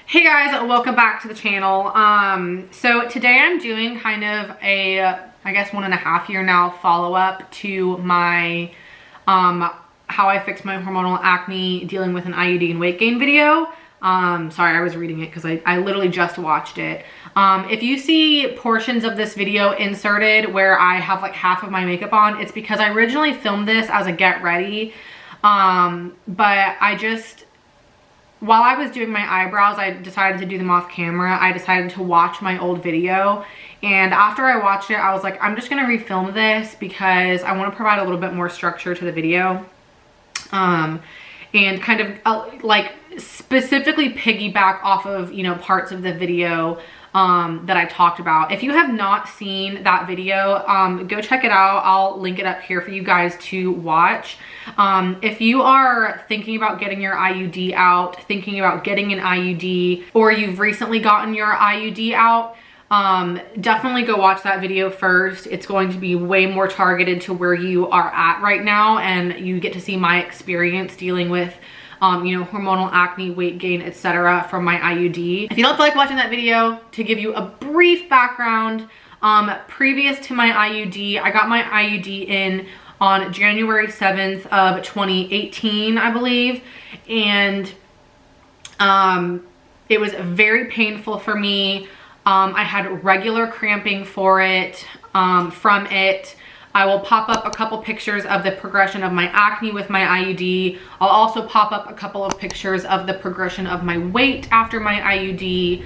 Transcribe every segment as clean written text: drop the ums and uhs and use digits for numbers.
Hey guys, welcome back to the channel. So today I'm doing kind of a, I guess 1.5 year now follow-up to my how I fixed my hormonal acne dealing with an IUD and weight gain video. Sorry, I was reading it because I literally just watched it. If you see portions of this video inserted where I have like half of my makeup on, it's because I originally filmed this as a get ready, but while I was doing my eyebrows, I decided to do them off camera. I decided to watch my old video, and after I watched it, I was like, I'm just gonna refilm this because I want to provide a little bit more structure to the video, and kind of like specifically piggyback off of, you know, parts of the video that I talked about. If you have not seen that video, go check it out. I'll link it up here for you guys to watch. If you are thinking about getting your IUD out, thinking about getting an IUD, or you've recently gotten your IUD out, definitely go watch that video first. It's going to be way more targeted to where you are at right now, and you get to see my experience dealing with you know, hormonal acne, weight gain, etc. from my IUD. If you don't feel like watching that video, to give you a brief background, previous to my IUD, I got my IUD in on January 7th of 2018, I believe, and it was very painful for me. I had regular cramping from it. I will pop up a couple pictures of the progression of my acne with my IUD. I'll also pop up a couple of pictures of the progression of my weight after my IUD.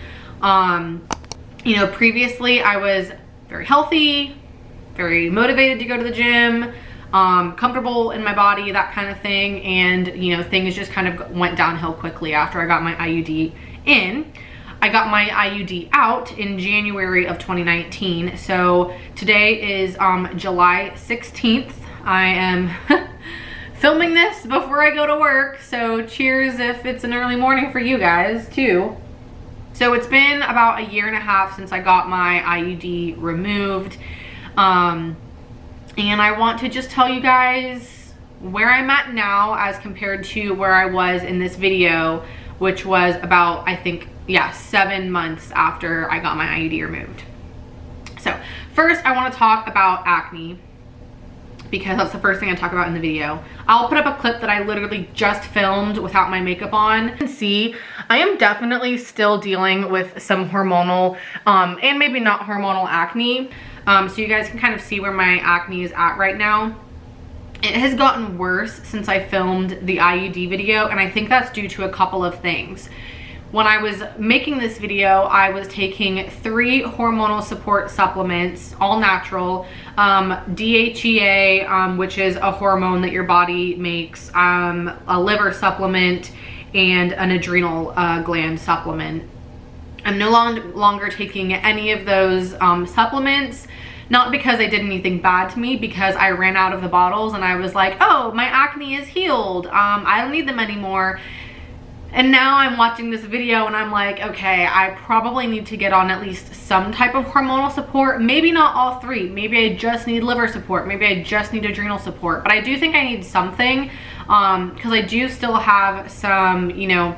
You know, previously I was very healthy, very motivated to go to the gym, comfortable in my body, that kind of thing. And, you know, things just kind of went downhill quickly after I got my IUD in. I got my IUD out in January of 2019. So today is July 16th. I am filming this before I go to work. So cheers if it's an early morning for you guys too. So it's been about 1.5 years since I got my IUD removed. And I want to just tell you guys where I'm at now as compared to where I was in this video, which was about, I think, yeah, 7 months after I got my IUD removed. So first I want to talk about acne because that's the first thing I talk about in the video. I'll put up a clip that I literally just filmed without my makeup on. You can see I am definitely still dealing with some hormonal and maybe not hormonal acne. So you guys can kind of see where my acne is at right now. It has gotten worse since I filmed the IUD video, and I think that's due to a couple of things. When I was making this video, I was taking 3 hormonal support supplements, all natural, DHEA, which is a hormone that your body makes, a liver supplement, and an adrenal gland supplement. I'm no longer taking any of those supplements, not because they did anything bad to me, because I ran out of the bottles and I was like, oh, my acne is healed. I don't need them anymore. And now I'm watching this video and I'm like, okay, I probably need to get on at least some type of hormonal support. Maybe not all 3. Maybe I just need liver support. Maybe I just need adrenal support. But I do think I need something because I do still have some, you know,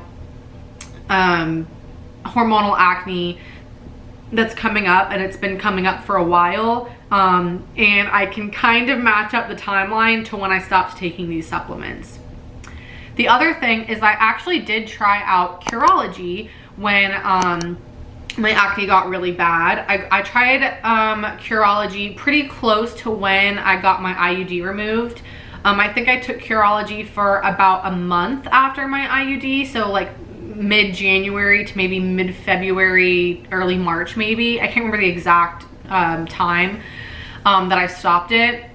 hormonal acne that's coming up, and it's been coming up for a while. And I can kind of match up the timeline to when I stopped taking these supplements. The other thing is I actually did try out Curology when my acne got really bad. I tried Curology pretty close to when I got my IUD removed. I think I took Curology for about a month after my IUD, so like mid-January to maybe mid-February, early March maybe. I can't remember the exact time that I stopped it.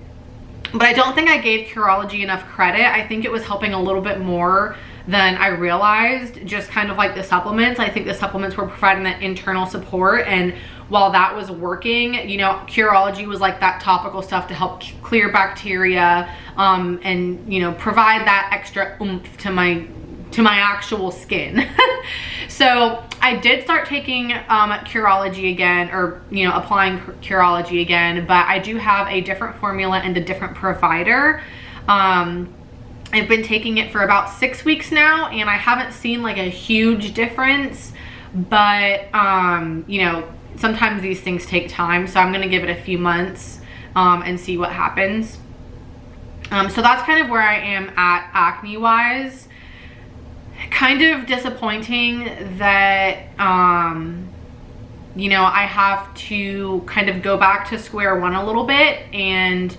But I don't think I gave Curology enough credit. I think it was helping a little bit more than I realized, just kind of like the supplements. I think the supplements were providing that internal support, and while that was working, you know, Curology was like that topical stuff to help clear bacteria and, you know, provide that extra oomph to my actual skin. So I did start taking Curology again, or, you know, applying Curology again, but I do have a different formula and a different provider. I've been taking it for about 6 weeks now, and I haven't seen like a huge difference. but you know, sometimes these things take time, so I'm gonna give it a few months and see what happens. So that's kind of where I am at acne wise. Kind of disappointing that you know, I have to kind of go back to square one a little bit and,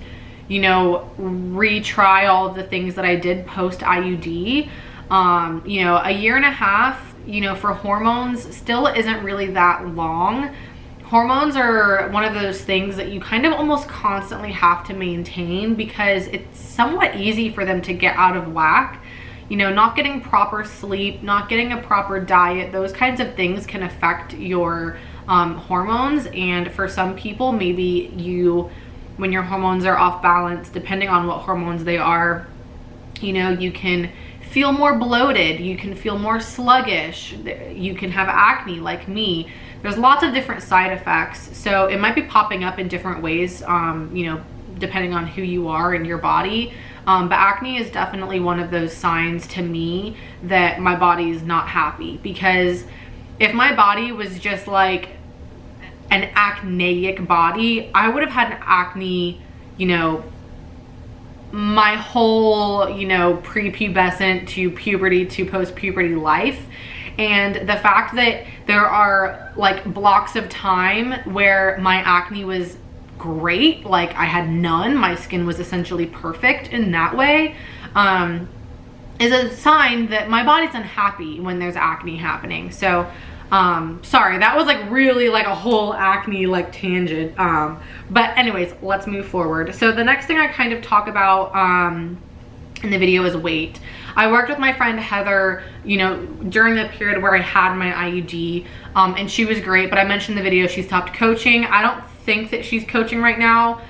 you know, retry all of the things that I did post IUD. You know, a year and a half, you know, for hormones still isn't really that long. Hormones are one of those things that you kind of almost constantly have to maintain because it's somewhat easy for them to get out of whack. You know, not getting proper sleep, not getting a proper diet, those kinds of things can affect your hormones. And for some people, maybe when your hormones are off balance, depending on what hormones they are, you know, you can feel more bloated, you can feel more sluggish, you can have acne like me. There's lots of different side effects, so it might be popping up in different ways, you know, depending on who you are in your body. But acne is definitely one of those signs to me that my body is not happy, because if my body was just like an acneic body, I would have had an acne, you know, my whole, you know, prepubescent to puberty to post-puberty life. And the fact that there are like blocks of time where my acne was great, like I had none, my skin was essentially perfect in that way, is a sign that my body's unhappy when there's acne happening. So sorry, that was like really like a whole acne like tangent, but anyways, let's move forward. So the next thing I kind of talk about in the video is weight. I worked with my friend Heather, you know, during the period where I had my IUD, and she was great, but I mentioned in the video she stopped coaching. I don't think that she's coaching right now.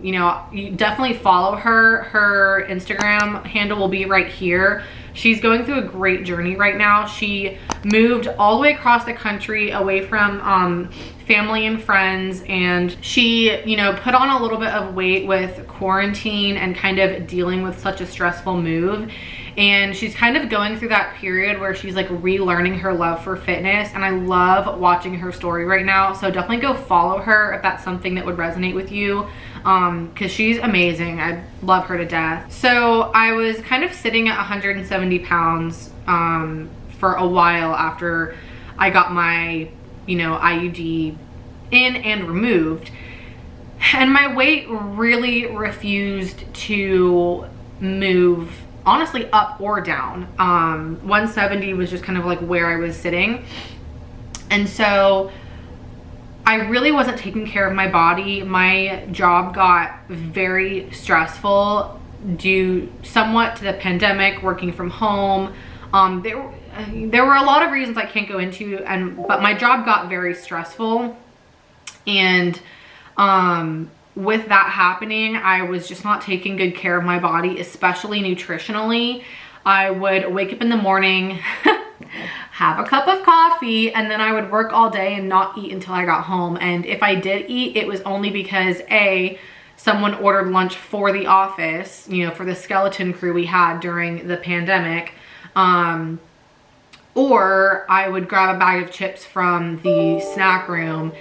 You know, you definitely follow her. Her Instagram handle will be right here. She's going through a great journey right now. She moved all the way across the country away from family and friends, and she, you know, put on a little bit of weight with quarantine and kind of dealing with such a stressful move. And she's kind of going through that period where she's like relearning her love for fitness, and I love watching her story right now. So definitely go follow her if that's something that would resonate with you, because she's amazing. I love her to death. So I was kind of sitting at 170 pounds for a while after I got my, you know, IUD in and removed, and my weight really refused to move, honestly, up or down. 170 was just kind of like where I was sitting. And so I really wasn't taking care of my body. My job got very stressful due somewhat to the pandemic, working from home. There were a lot of reasons I can't go into, but my job got very stressful. And with that happening, I was just not taking good care of my body, especially nutritionally. I would wake up in the morning, have a cup of coffee, and then I would work all day and not eat until I got home. And if I did eat, it was only because someone ordered lunch for the office, you know, for the skeleton crew we had during the pandemic. Or I would grab a bag of chips from the snack room,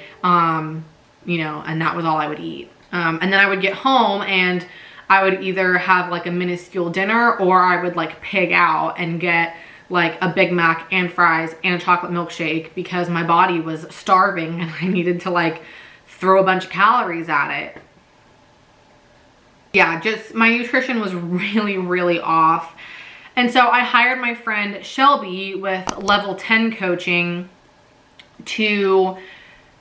you know, and that was all I would eat. And then I would get home and I would either have like a minuscule dinner, or I would like pig out and get like a Big Mac and fries and a chocolate milkshake, because my body was starving and I needed to like throw a bunch of calories at it. Yeah, just my nutrition was really, really off. And so I hired my friend Shelby with Level 10 coaching to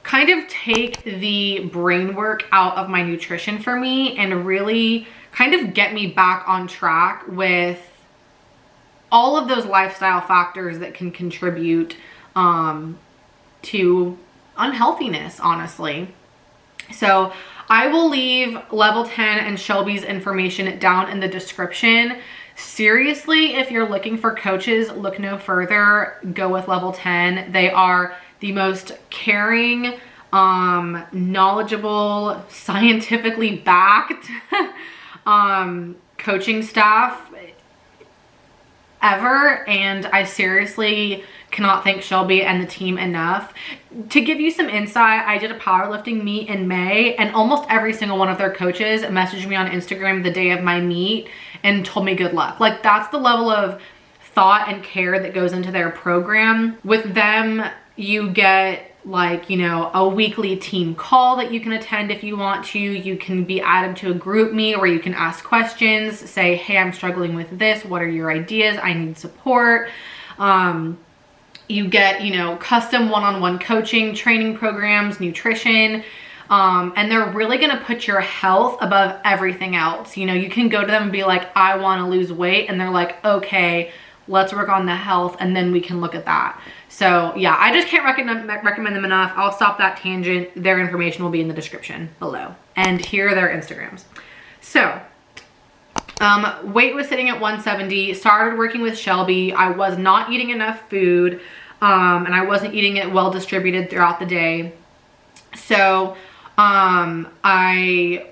kind of take the brain work out of my nutrition for me and really kind of get me back on track with all of those lifestyle factors that can contribute to unhealthiness, honestly. So I will leave Level 10 and Shelby's information down in the description. Seriously, if you're looking for coaches, look no further. Go with Level 10. They are the most caring, knowledgeable, scientifically backed coaching staff ever. And I seriously cannot thank Shelby and the team enough. To give you some insight, I did a powerlifting meet in May, and almost every single one of their coaches messaged me on Instagram the day of my meet and told me good luck. Like, that's the level of thought and care that goes into their program. With them, you get like, you know, a weekly team call that you can attend if you want to. You can be added to a group meet where you can ask questions, say, hey, I'm struggling with this. What are your ideas? I need support. You get, you know, custom one-on-one coaching, training programs, nutrition, and they're really going to put your health above everything else. You know, you can go to them and be like, I want to lose weight. And they're like, okay, let's work on the health, and then we can look at that. So yeah, I just can't recommend them enough. I'll stop that tangent. Their information will be in the description below. And here are their Instagrams. So weight was sitting at 170, started working with Shelby. I was not eating enough food, and I wasn't eating it well distributed throughout the day. So I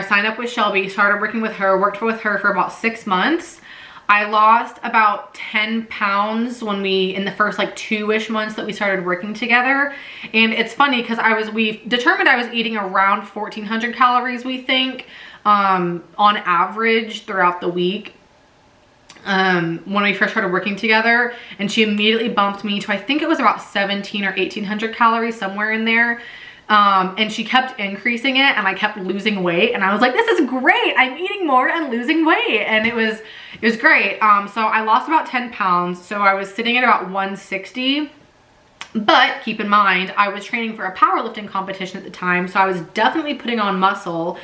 signed up with Shelby, started working with her, worked with her for about 6 months. I lost about 10 pounds in the first like 2-ish months that we started working together. And it's funny because we determined I was eating around 1,400 calories, we think, on average throughout the week. When we first started working together, and she immediately bumped me to, I think it was about 1,700 or 1,800 calories, somewhere in there. And she kept increasing it, and I kept losing weight, and I was like, this is great. I'm eating more and losing weight. And it was great. So I lost about 10 pounds. So I was sitting at about 160, but keep in mind, I was training for a powerlifting competition at the time. So I was definitely putting on muscle.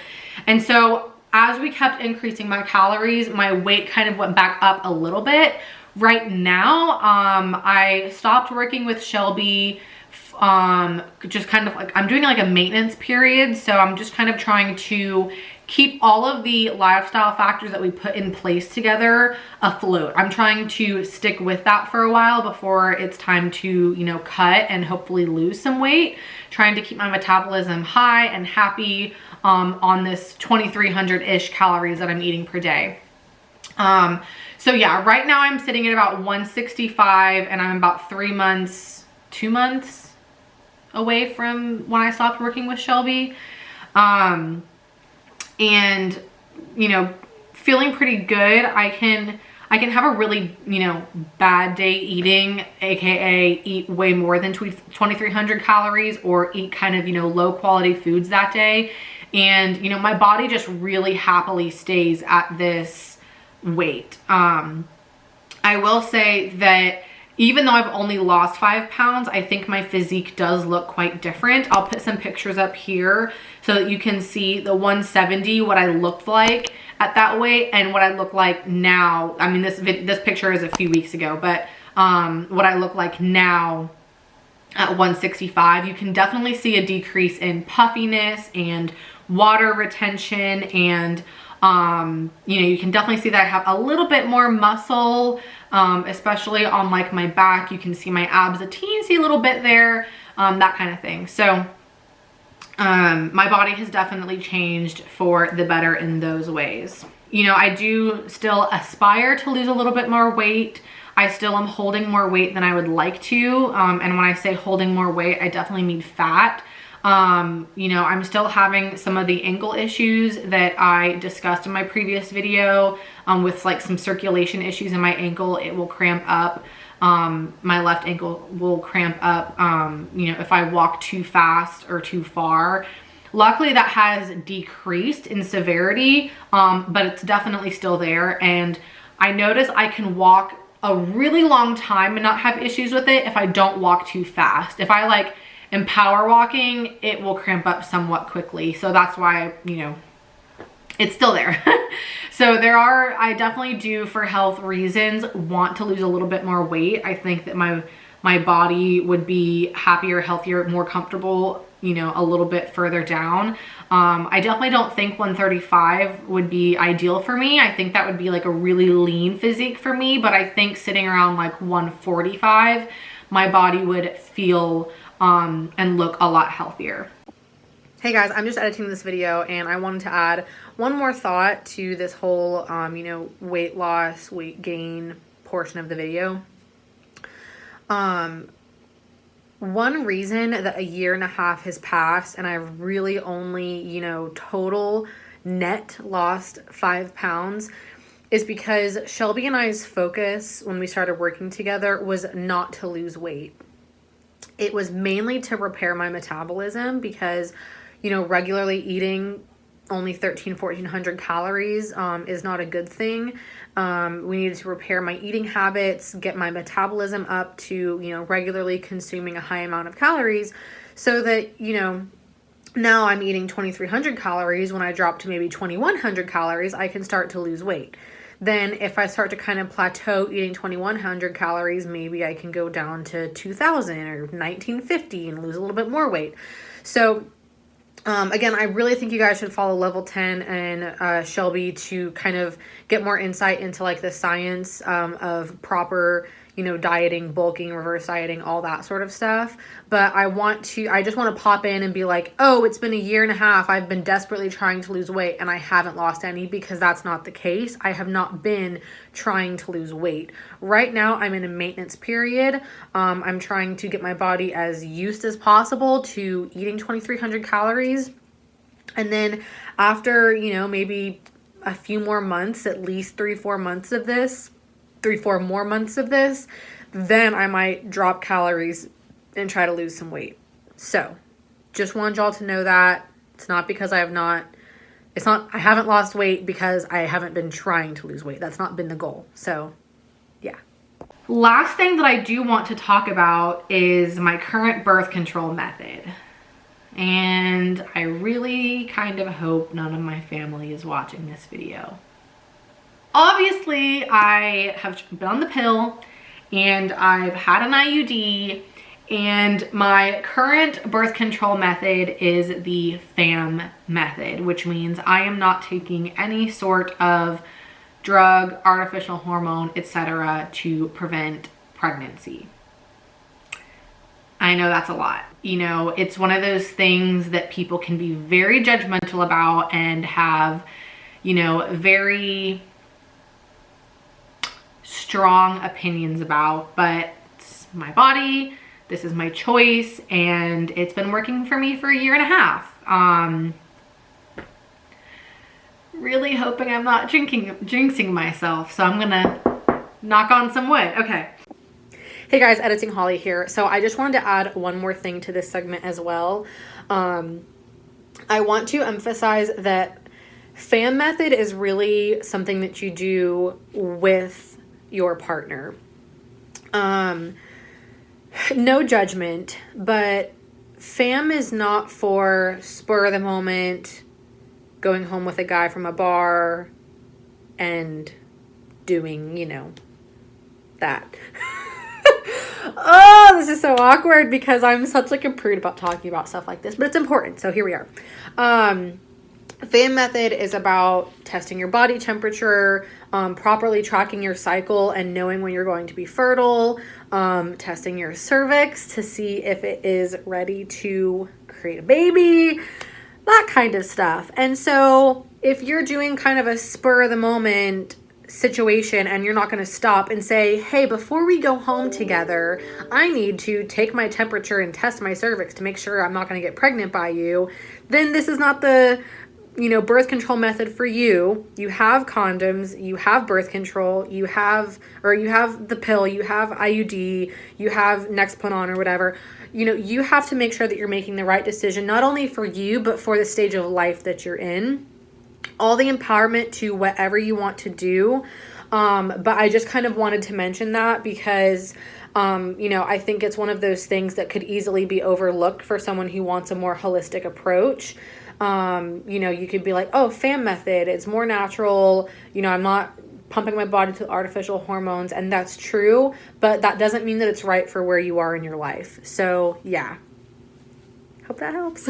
And so as we kept increasing my calories, my weight kind of went back up a little bit. Right now, I stopped working with Shelby, just kind of like, I'm doing like a maintenance period. So I'm just kind of trying to keep all of the lifestyle factors that we put in place together afloat. I'm trying to stick with that for a while before it's time to, you know, cut and hopefully lose some weight, trying to keep my metabolism high and happy, on this 2,300-ish calories that I'm eating per day. So yeah, right now I'm sitting at about 165, and I'm about 2 months away from when I stopped working with Shelby. And, you know, feeling pretty good. I can have a really, you know, bad day eating, aka eat way more than 2,300 calories, or eat kind of, you know, low quality foods that day. And, you know, my body just really happily stays at this weight. I will say that even though I've only lost 5 pounds, I think my physique does look quite different. I'll put some pictures up here so that you can see the 170, what I looked like at that weight, and what I look like now. I mean, this picture is a few weeks ago, but what I look like now at 165. You can definitely see a decrease in puffiness and water retention, and you know, you can definitely see that I have a little bit more muscle, especially on like my back. You can see my abs a teensy little bit there, that kind of thing. So my body has definitely changed for the better in those ways. You know, I do still aspire to lose a little bit more weight. I still am holding more weight than I would like to. And when I say holding more weight, I definitely mean fat. You know, I'm still having some of the ankle issues that I discussed in my previous video, with like some circulation issues in my ankle. It will cramp up. My left ankle will cramp up, you know, if I walk too fast or too far. Luckily that has decreased in severity, but it's definitely still there. And I notice I can walk a really long time and not have issues with it if I don't walk too fast. If I like am power walking, it will cramp up somewhat quickly. So that's why, you know, it's still there. So I definitely do, for health reasons, want to lose a little bit more weight. I think that my body would be happier, healthier, more comfortable, you know, a little bit further down. I definitely don't think 135 would be ideal for me. I think that would be like a really lean physique for me, but I think sitting around like 145, my body would feel and look a lot healthier. Hey guys, I'm just editing this video, and I wanted to add one more thought to this whole, you know, weight loss, weight gain portion of the video. One reason that a year and a half has passed and I've really only, you know, total net lost 5 pounds is because Shelby and I's focus when we started working together was not to lose weight. It was mainly to repair my metabolism because, you know, regularly eating only 1,400 calories is not a good thing. We needed to repair my eating habits, get my metabolism up to, you know, regularly consuming a high amount of calories so that, you know, now I'm eating 2,300 calories. When I drop to maybe 2,100 calories, I can start to lose weight. Then if I start to kind of plateau eating 2,100 calories, maybe I can go down to 2,000 or 1,950 and lose a little bit more weight. So again, I really think you guys should follow Level 10 and Shelby to kind of get more insight into like the science of proper, you know, dieting, bulking, reverse dieting, all that sort of stuff. But I just want to pop in and be like, oh, it's been a year and a half. I've been desperately trying to lose weight and I haven't lost any, because that's not the case. I have not been trying to lose weight. Right now, I'm in a maintenance period. I'm trying to get my body as used as possible to eating 2,300 calories. And then after, you know, maybe a few more months, at least 3-4 months of this, 3-4 more months of this, then I might drop calories and try to lose some weight. So just wanted y'all to know that it's not because I haven't lost weight because I haven't been trying to lose weight. That's not been the goal. So yeah. Last thing that I do want to talk about is my current birth control method. And I really kind of hope none of my family is watching this video. Obviously, I have been on the pill and I've had an IUD, and my current birth control method is the FAM method, which means I am not taking any sort of drug, artificial hormone, etc. to prevent pregnancy. I know that's a lot. You know, it's one of those things that people can be very judgmental about and have, you know, very strong opinions about, but it's my body, this is my choice, and it's been working for me for a year and a half. Really hoping I'm not jinxing myself, so I'm gonna knock on some wood. Okay. Hey guys, Editing Holly here. So I just wanted to add one more thing to this segment as well. I want to emphasize that FAM method is really something that you do with your partner. No judgment, but FAM is not for spur of the moment, going home with a guy from a bar and doing, you know, that. Oh, this is so awkward because I'm such like a prude about talking about stuff like this, but it's important. So here we are. FAM method is about testing your body temperature, properly tracking your cycle and knowing when you're going to be fertile, testing your cervix to see if it is ready to create a baby, that kind of stuff. And so if you're doing kind of a spur of the moment situation and you're not going to stop and say, hey, before we go home together, I need to take my temperature and test my cervix to make sure I'm not going to get pregnant by you, then this is not the, you know, birth control method for you. You have condoms, you have birth control, you have the pill, you have IUD, you have Nexplanon or whatever. You know, you have to make sure that you're making the right decision, not only for you, but for the stage of life that you're in. All the empowerment to whatever you want to do. But I just kind of wanted to mention that because, you know, I think it's one of those things that could easily be overlooked for someone who wants a more holistic approach. You know, you could be like, oh, FAM method, it's more natural. You know, I'm not pumping my body to artificial hormones, and that's true, but that doesn't mean that it's right for where you are in your life. So yeah, hope that helps.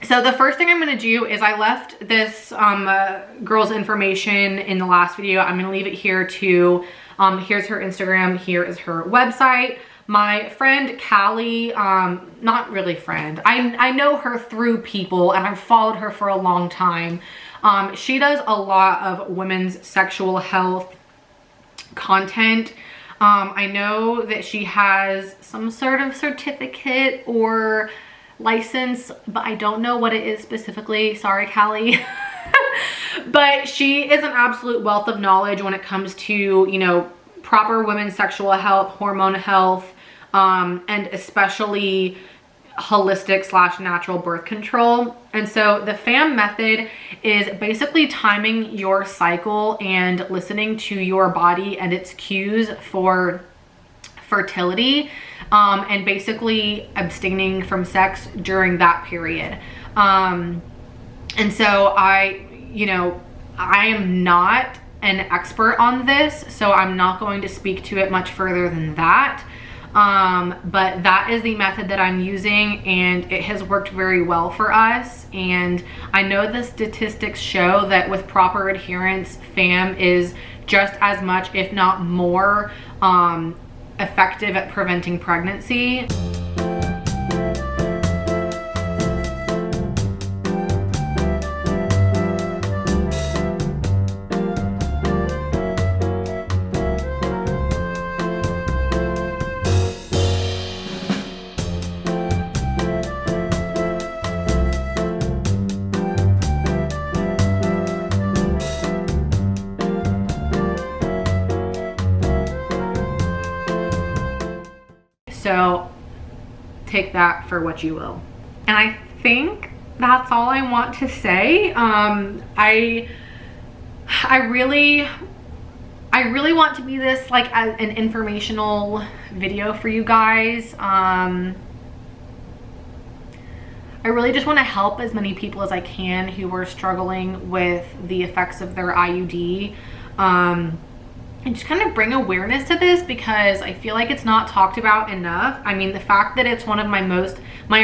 So the first thing I'm going to do is I left this girl's information in the last video. I'm going to leave it here too. Here's her Instagram. Here is her website. My friend Calee, not really friend, I know her through people and I've followed her for a long time. She does a lot of women's sexual health content. I know that she has some sort of certificate or license, but I don't know what it is specifically. Sorry, Calee. But she is an absolute wealth of knowledge when it comes to, you know, proper women's sexual health, hormone health, and especially holistic / natural birth control. And so the FAM method is basically timing your cycle and listening to your body and its cues for fertility, and basically abstaining from sex during that period. And so you know, I am not an expert on this, so I'm not going to speak to it much further than that. But that is the method that I'm using, and it has worked very well for us. And I know the statistics show that with proper adherence, FAM is just as much, if not more, effective at preventing pregnancy. So take that for what you will. And I think that's all I want to say. I really want to be this like as an informational video for you guys. I really just want to help as many people as I can who are struggling with the effects of their IUD. And just kind of bring awareness to this, because I feel like it's not talked about enough. I mean, the fact that it's one of my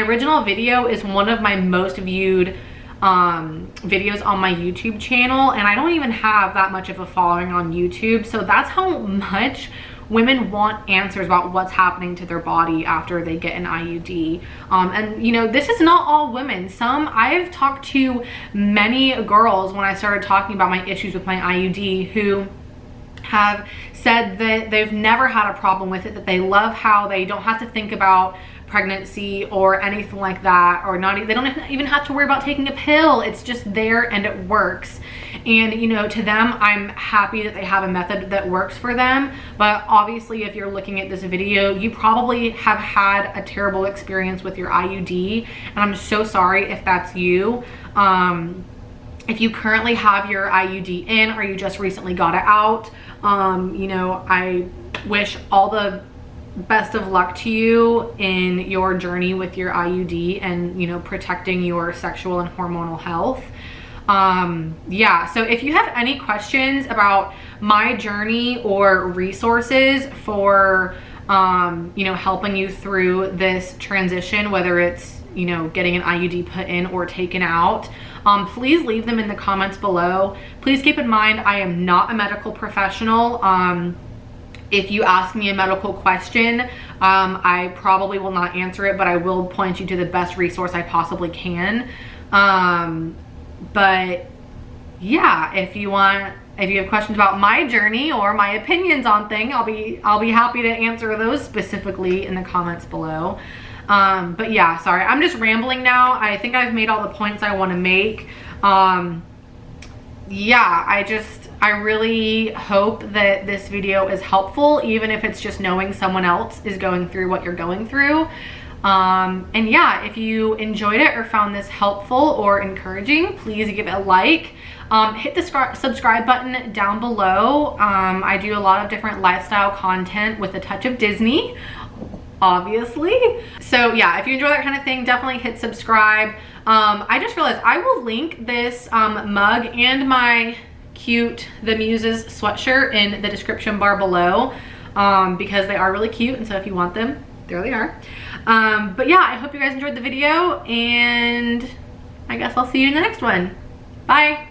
original video is one of my most viewed videos on my YouTube channel, and I don't even have that much of a following on YouTube. So that's how much women want answers about what's happening to their body after they get an IUD. And you know, this is not all women. I've talked to many girls when I started talking about my issues with my IUD who have said that they've never had a problem with it, that they love how they don't have to think about pregnancy or anything like that, or they don't even have to worry about taking a pill. It's just there and it works. And you know, to them, I'm happy that they have a method that works for them. But obviously, if you're looking at this video, you probably have had a terrible experience with your IUD, and I'm so sorry if that's you. If you currently have your IUD in, or you just recently got it out, you know, I wish all the best of luck to you in your journey with your IUD and, you know, protecting your sexual and hormonal health. Yeah, so if you have any questions about my journey or resources for, you know, helping you through this transition, whether it's, you know, getting an IUD put in or taken out, please leave them in the comments below. Please keep in mind, I am not a medical professional. If you ask me a medical question, I probably will not answer it, but I will point you to the best resource I possibly can. But yeah, if you have questions about my journey or my opinions on things, I'll be happy to answer those specifically in the comments below. But yeah, sorry, I'm just rambling now. I think I've made all the points I want to make. Yeah, I really hope that this video is helpful, even if it's just knowing someone else is going through what you're going through. And yeah, if you enjoyed it or found this helpful or encouraging, please give it a like. Hit the subscribe button down below. I do a lot of different lifestyle content with a touch of Disney, obviously. So yeah, if you enjoy that kind of thing, definitely hit subscribe. I just realized I will link this mug and my cute The Muses sweatshirt in the description bar below, because they are really cute, and so if you want them, there they are. But yeah, I hope you guys enjoyed the video, and I guess I'll see you in the next one. Bye.